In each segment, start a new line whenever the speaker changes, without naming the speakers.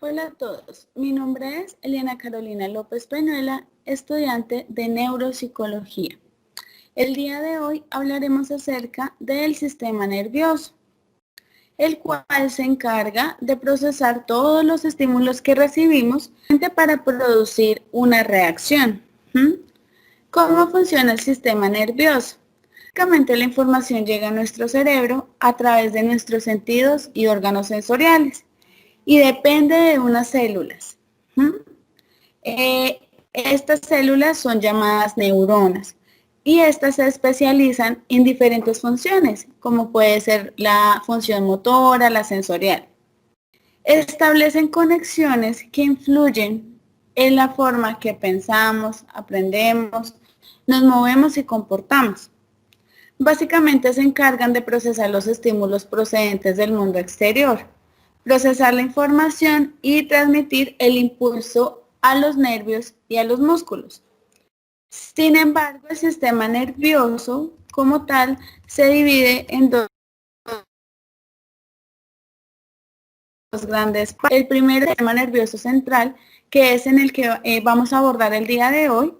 Hola a todos, mi nombre es Eliana Carolina López Peñuela, estudiante de Neuropsicología. El día de hoy hablaremos acerca del sistema nervioso, el cual se encarga de procesar todos los estímulos que recibimos para producir una reacción. ¿Cómo funciona el sistema nervioso? Básicamente la información llega a nuestro cerebro a través de nuestros sentidos y órganos sensoriales y depende de unas células. Estas células son llamadas neuronas y estas se especializan en diferentes funciones, como puede ser la función motora, la sensorial. Establecen conexiones que influyen en la forma que pensamos, aprendemos, nos movemos y comportamos. Básicamente se encargan de procesar los estímulos procedentes del mundo exterior, procesar la información y transmitir el impulso a los nervios y a los músculos. Sin embargo, el sistema nervioso como tal se divide en dos grandes partes. El primero es el sistema nervioso central, que es en el que vamos a abordar el día de hoy,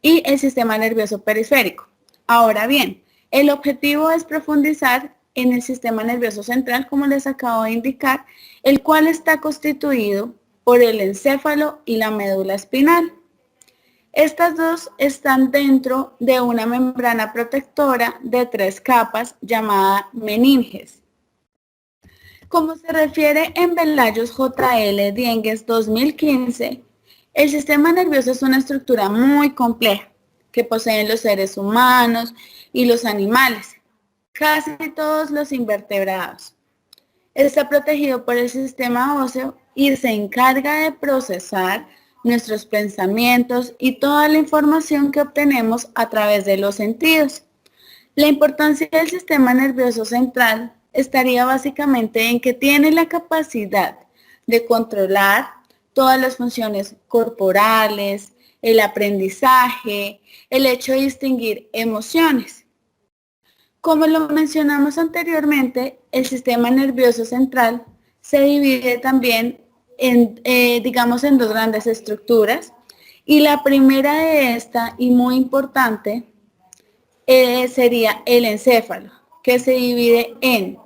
y el sistema nervioso periférico. Ahora bien, el objetivo es profundizar en el sistema nervioso central, como les acabo de indicar, el cual está constituido por el encéfalo y la médula espinal. Estas dos están dentro de una membrana protectora de 3 capas llamada meninges. Como se refiere en Velayos J.L. Diengues 2015, el sistema nervioso es una estructura muy compleja que poseen los seres humanos y los animales, casi todos los invertebrados. Está protegido por el sistema óseo y se encarga de procesar nuestros pensamientos y toda la información que obtenemos a través de los sentidos. La importancia del sistema nervioso central estaría básicamente en que tiene la capacidad de controlar todas las funciones corporales, el aprendizaje, el hecho de distinguir emociones. Como lo mencionamos anteriormente, el sistema nervioso central se divide también en, en dos grandes estructuras, y la primera de esta, y muy importante, sería el encéfalo, que se divide en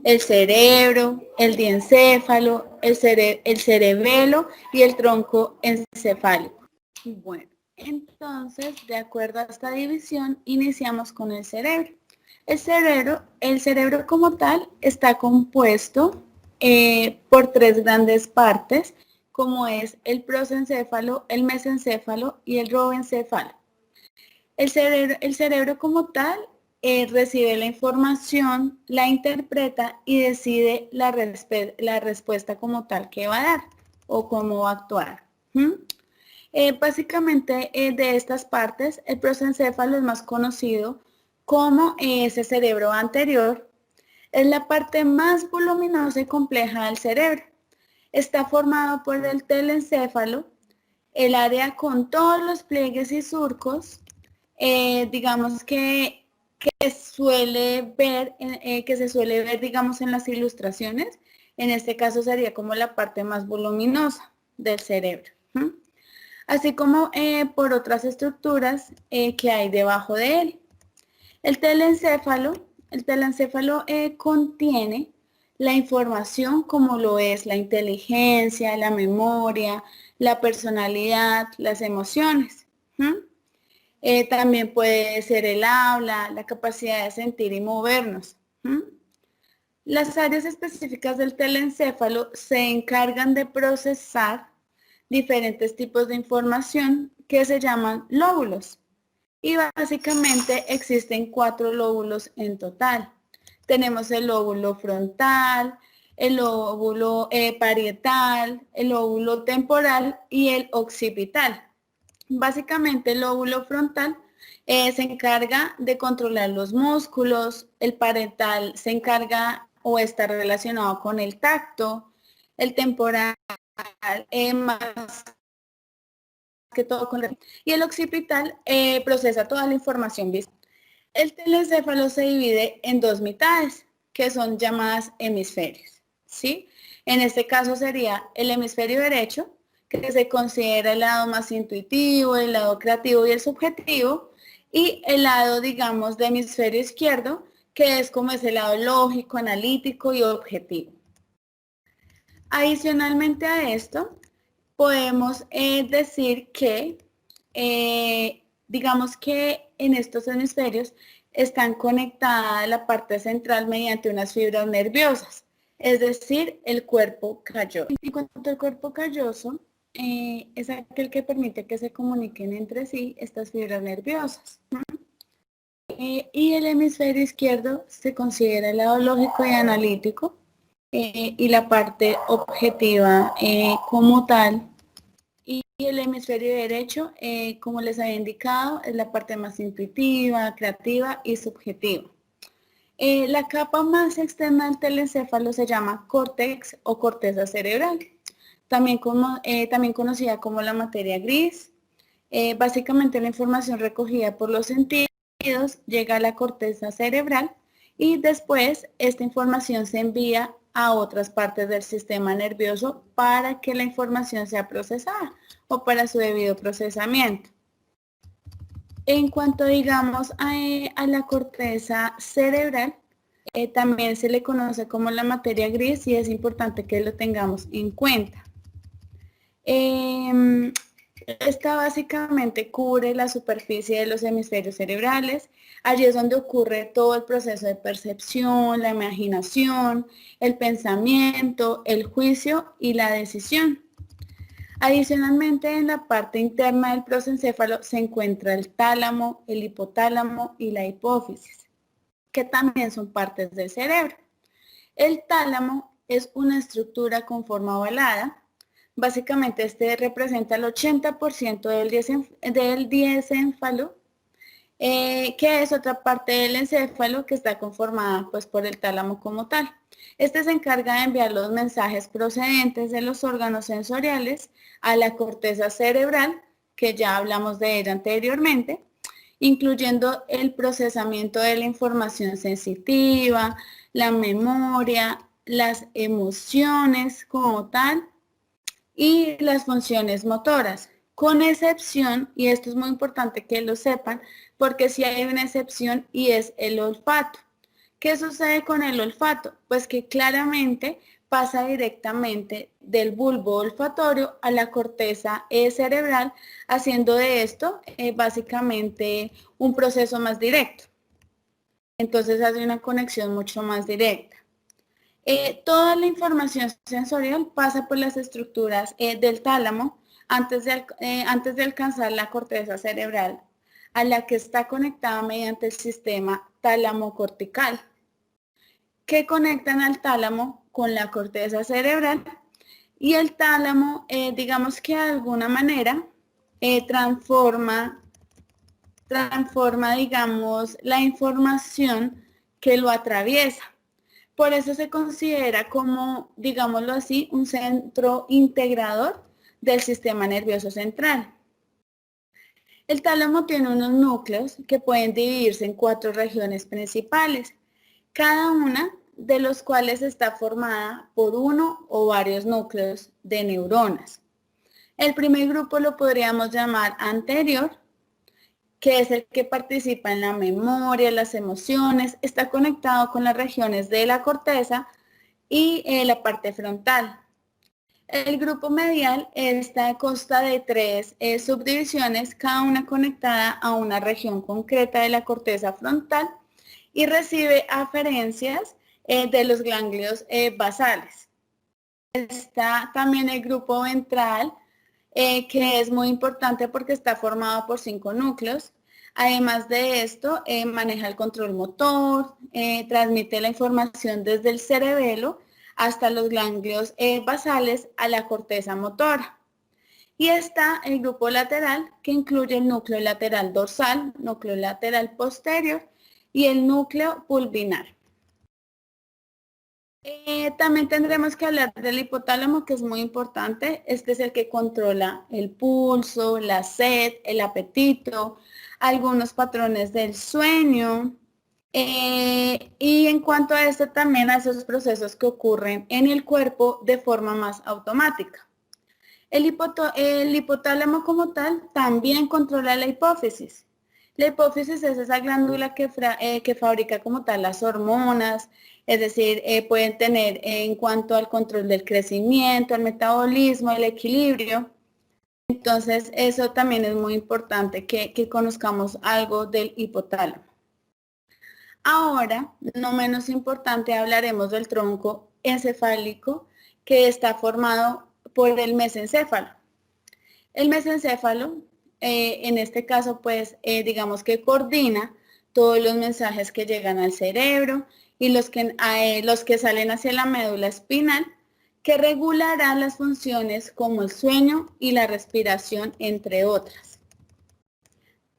el cerebro, el diencéfalo, el cerebelo y el tronco encefálico. Bueno, entonces, de acuerdo a esta división, iniciamos con el cerebro. El cerebro como tal está compuesto por 3 grandes partes, como es el prosencéfalo, el mesencéfalo y el robencéfalo. El cerebro como tal recibe la información, la interpreta y decide la respuesta como tal que va a dar o cómo va a actuar. Básicamente de estas partes, el prosencéfalo es más conocido como ese cerebro anterior. Es la parte más voluminosa y compleja del cerebro. Está formado por el telencéfalo, el área con todos los pliegues y surcos, digamos que se suele ver, digamos, en las ilustraciones. En este caso sería como la parte más voluminosa del cerebro. Así como por otras estructuras que hay debajo de él. El telencéfalo contiene la información como lo es la inteligencia, la memoria, la personalidad, las emociones. También puede ser el habla, la capacidad de sentir y movernos. Las áreas específicas del telencéfalo se encargan de procesar diferentes tipos de información que se llaman lóbulos. Y básicamente existen 4 lóbulos en total. Tenemos el lóbulo frontal, el lóbulo parietal, el lóbulo temporal y el occipital. Básicamente el lóbulo frontal se encarga de controlar los músculos, el parietal se encarga o está relacionado con el tacto, el temporal más que todo con y el occipital procesa toda la información visual. El telencéfalo se divide en 2 mitades, que son llamadas hemisferios, ¿sí? En este caso sería el hemisferio derecho, que se considera el lado más intuitivo, el lado creativo y el subjetivo, y el lado, digamos, de hemisferio izquierdo, que es como ese lado lógico, analítico y objetivo. Adicionalmente a esto, podemos decir que, digamos que en estos hemisferios están conectadas la parte central mediante unas fibras nerviosas, es decir, el cuerpo calloso. En cuanto al cuerpo calloso, es aquel que permite que se comuniquen entre sí estas fibras nerviosas. Y el hemisferio izquierdo se considera el lado lógico y analítico, y la parte objetiva como tal. Y el hemisferio derecho, como les había indicado, es la parte más intuitiva, creativa y subjetiva. La capa más externa del telencéfalo se llama córtex o corteza cerebral, también conocida como la materia gris. Básicamente la información recogida por los sentidos llega a la corteza cerebral y después esta información se envía a otras partes del sistema nervioso para que la información sea procesada o para su debido procesamiento. En cuanto, digamos, a la corteza cerebral, también se le conoce como la materia gris y es importante que lo tengamos en cuenta. Esta básicamente cubre la superficie de los hemisferios cerebrales. Allí es donde ocurre todo el proceso de percepción, la imaginación, el pensamiento, el juicio y la decisión. Adicionalmente, en la parte interna del prosencéfalo se encuentra el tálamo, el hipotálamo y la hipófisis, que también son partes del cerebro. El tálamo es una estructura con forma ovalada. Básicamente este representa el 80% del diencéfalo, que es otra parte del encéfalo que está conformada pues por el tálamo como tal. Este se encarga de enviar los mensajes procedentes de los órganos sensoriales a la corteza cerebral, que ya hablamos de ella anteriormente, incluyendo el procesamiento de la información sensitiva, la memoria, las emociones como tal y las funciones motoras, con excepción, y esto es muy importante que lo sepan, porque si hay una excepción y es el olfato. ¿Qué sucede con el olfato? Pues que claramente pasa directamente del bulbo olfatorio a la corteza cerebral, haciendo de esto básicamente un proceso más directo. Entonces hace una conexión mucho más directa. Toda la información sensorial pasa por las estructuras del tálamo antes de alcanzar la corteza cerebral, a la que está conectada mediante el sistema tálamo cortical, que conectan al tálamo con la corteza cerebral, y el tálamo, digamos que de alguna manera, transforma, digamos, la información que lo atraviesa. Por eso se considera como, digámoslo así, un centro integrador del sistema nervioso central. El tálamo tiene unos núcleos que pueden dividirse en 4 regiones principales, cada una de los cuales está formada por uno o varios núcleos de neuronas. El primer grupo lo podríamos llamar anterior, que es el que participa en la memoria, las emociones, está conectado con las regiones de la corteza y la parte frontal. El grupo medial consta de 3 subdivisiones, cada una conectada a una región concreta de la corteza frontal y recibe aferencias de los ganglios basales. Está también el grupo ventral, que es muy importante porque está formado por 5 núcleos. Además de esto, maneja el control motor, transmite la información desde el cerebelo hasta los ganglios basales a la corteza motora. Y está el grupo lateral, que incluye el núcleo lateral dorsal, núcleo lateral posterior y el núcleo pulvinar. También tendremos que hablar del hipotálamo, que es muy importante. Este es el que controla el pulso, la sed, el apetito, algunos patrones del sueño, Y en cuanto a esto también a esos procesos que ocurren en el cuerpo de forma más automática. El hipotálamo como tal también controla la hipófisis. La hipófisis es esa glándula que fabrica como tal las hormonas, es decir, pueden tener en cuanto al control del crecimiento, el metabolismo, el equilibrio. Entonces, eso también es muy importante que conozcamos algo del hipotálamo. Ahora, no menos importante, hablaremos del tronco encefálico que está formado por el mesencéfalo. El mesencéfalo, en este caso, pues, digamos que coordina todos los mensajes que llegan al cerebro y los que salen hacia la médula espinal, que regulará las funciones como el sueño y la respiración, entre otras.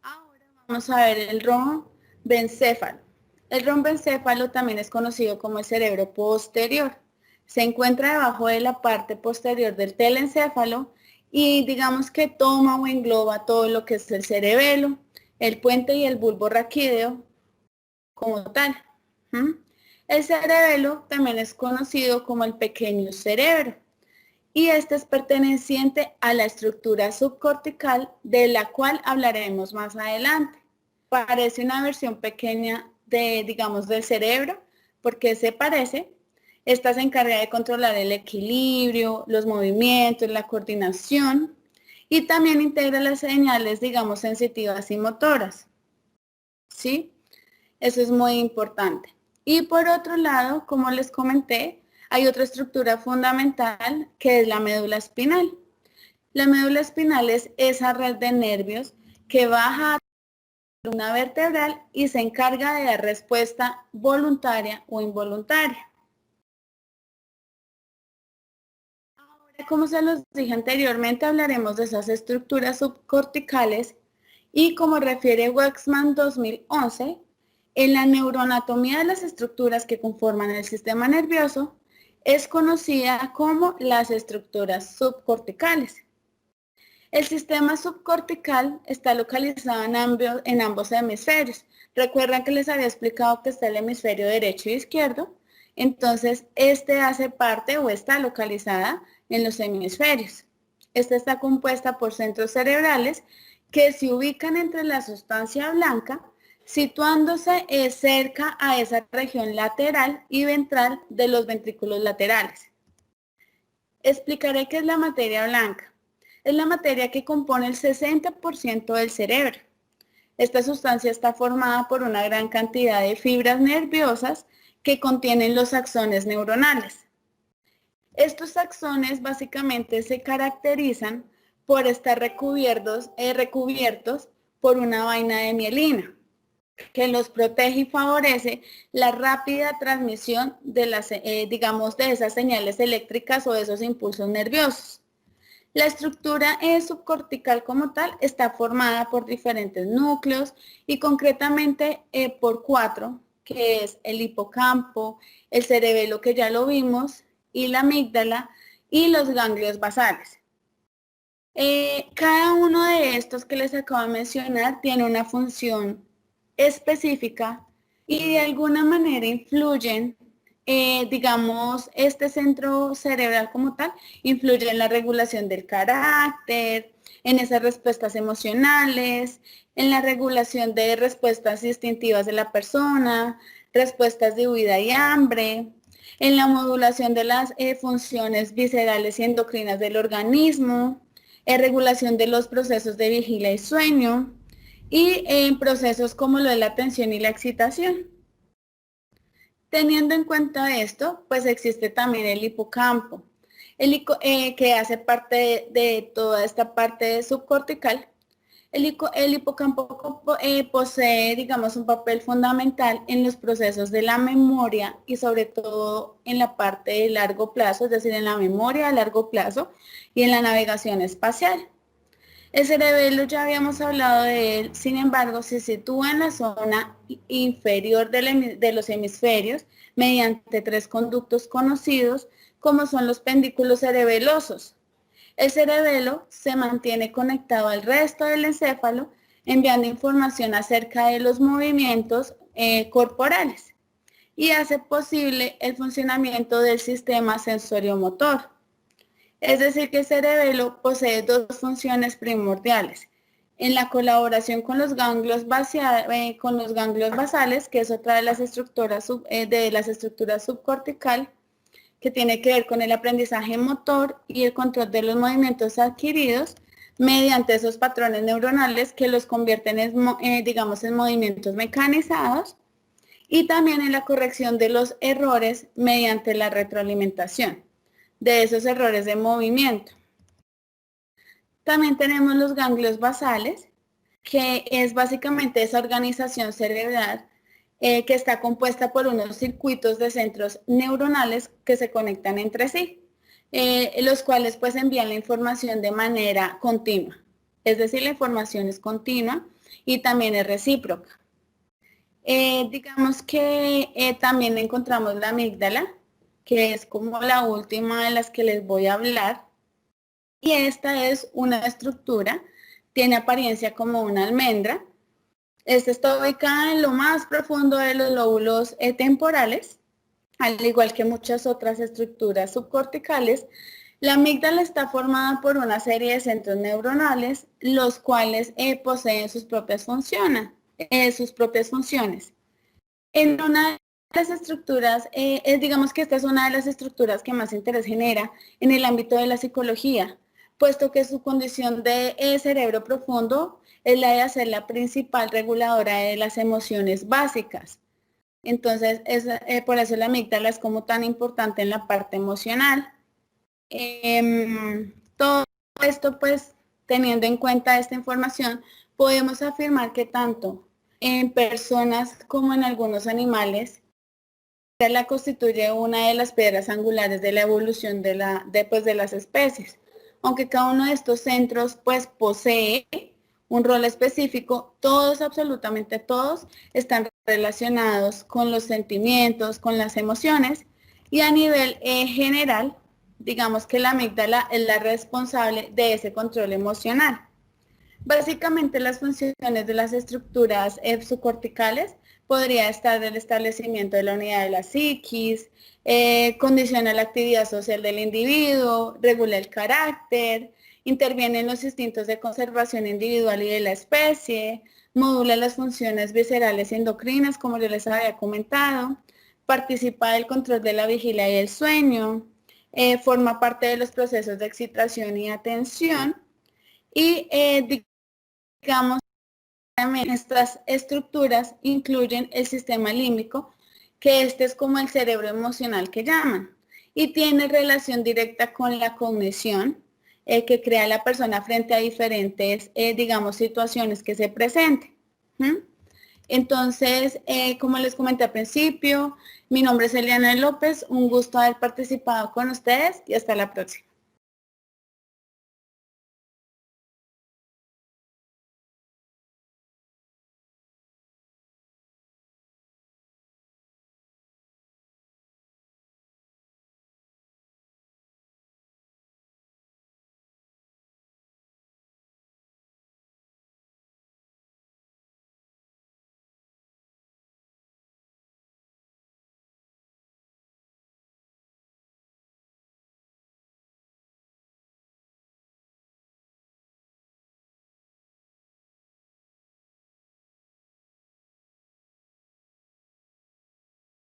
Ahora vamos a ver el rombencéfalo. El rombencéfalo también es conocido como el cerebro posterior. Se encuentra debajo de la parte posterior del telencéfalo y digamos que toma o engloba todo lo que es el cerebelo, el puente y el bulbo raquídeo como tal. El cerebelo también es conocido como el pequeño cerebro y este es perteneciente a la estructura subcortical de la cual hablaremos más adelante. Parece una versión pequeña digamos, del cerebro. ¿Por qué se parece? Esta se encarga de controlar el equilibrio, los movimientos, la coordinación y también integra las señales, digamos, sensitivas y motoras. ¿Sí? Eso es muy importante. Y por otro lado, como les comenté, hay otra estructura fundamental que es la médula espinal. La médula espinal es esa red de nervios que baja a la columna vertebral y se encarga de dar respuesta voluntaria o involuntaria. Ahora, como se los dije anteriormente, hablaremos de esas estructuras subcorticales y como refiere Waxman 2011, en la neuroanatomía de las estructuras que conforman el sistema nervioso es conocida como las estructuras subcorticales. El sistema subcortical está localizado en ambos hemisferios. Recuerdan que les había explicado que está el hemisferio derecho y izquierdo. Entonces, este hace parte o está localizada en los hemisferios. Esta está compuesta por centros cerebrales que se ubican entre la sustancia blanca, situándose cerca a esa región lateral y ventral de los ventrículos laterales. Explicaré qué es la materia blanca. Es la materia que compone el 60% del cerebro. Esta sustancia está formada por una gran cantidad de fibras nerviosas que contienen los axones neuronales. Estos axones básicamente se caracterizan por estar recubiertos por una vaina de mielina que los protege y favorece la rápida transmisión de digamos, de esas señales eléctricas o de esos impulsos nerviosos. La estructura subcortical como tal está formada por diferentes núcleos y concretamente por 4, que es el hipocampo, el cerebelo que ya lo vimos, y la amígdala y los ganglios basales. Cada uno de estos que les acabo de mencionar tiene una función específica y de alguna manera influyen, digamos, este centro cerebral como tal, influye en la regulación del carácter, en esas respuestas emocionales, en la regulación de respuestas instintivas de la persona, respuestas de huida y hambre, en la modulación de las funciones viscerales y endocrinas del organismo, en regulación de los procesos de vigilia y sueño, y en procesos como lo de la atención y la excitación. Teniendo en cuenta esto, pues existe también el hipocampo, que hace parte de toda esta parte subcortical. El hipocampo posee, digamos, un papel fundamental en los procesos de la memoria y sobre todo en la parte de largo plazo, es decir, en la memoria a largo plazo y en la navegación espacial. El cerebelo ya habíamos hablado de él, sin embargo, se sitúa en la zona inferior de los hemisferios mediante 3 conductos conocidos como son los pendículos cerebelosos. El cerebelo se mantiene conectado al resto del encéfalo, enviando información acerca de los movimientos corporales y hace posible el funcionamiento del sistema sensorio-motor. Es decir, que el cerebelo posee dos funciones primordiales. En la colaboración con los ganglios basales, que es otra de las estructuras, subcortical, que tiene que ver con el aprendizaje motor y el control de los movimientos adquiridos mediante esos patrones neuronales que los convierten en movimientos mecanizados, y también en la corrección de los errores mediante la retroalimentación de esos errores de movimiento. También tenemos los ganglios basales, que es básicamente esa organización cerebral que está compuesta por unos circuitos de centros neuronales que se conectan entre sí, los cuales pues envían la información de manera continua. Es decir, la información es continua y también es recíproca. Digamos que también encontramos la amígdala, que es como la última de las que les voy a hablar. Y esta es una estructura, tiene apariencia como una almendra. Esta está ubicada en lo más profundo de los lóbulos temporales, al igual que muchas otras estructuras subcorticales. La amígdala está formada por una serie de centros neuronales, los cuales poseen sus propias funciones. En una de las estructuras, digamos que esta es una de las estructuras que más interés genera en el ámbito de la psicología, puesto que su condición de cerebro profundo es la de ser la principal reguladora de las emociones básicas. Entonces, por eso la amígdala es como tan importante en la parte emocional. Todo esto, pues, teniendo en cuenta esta información, podemos afirmar que tanto en personas como en algunos animales, la constituye una de las piedras angulares de la evolución de las especies. Aunque cada uno de estos centros pues posee un rol específico, todos, absolutamente todos, están relacionados con los sentimientos, con las emociones, y a nivel general, digamos que la amígdala es la responsable de ese control emocional. Básicamente las funciones de las estructuras subcorticales podría estar el establecimiento de la unidad de la psiquis, condiciona la actividad social del individuo, regula el carácter, interviene en los instintos de conservación individual y de la especie, modula las funciones viscerales y endocrinas, como yo les había comentado, participa del control de la vigilia y el sueño, forma parte de los procesos de excitación y atención, y digamos, estas estructuras incluyen el sistema límbico, que este es como el cerebro emocional que llaman, y tiene relación directa con la cognición que crea la persona frente a diferentes, situaciones que se presenten. Entonces, como les comenté al principio, mi nombre es Eliana López, un gusto haber participado con ustedes y hasta la próxima.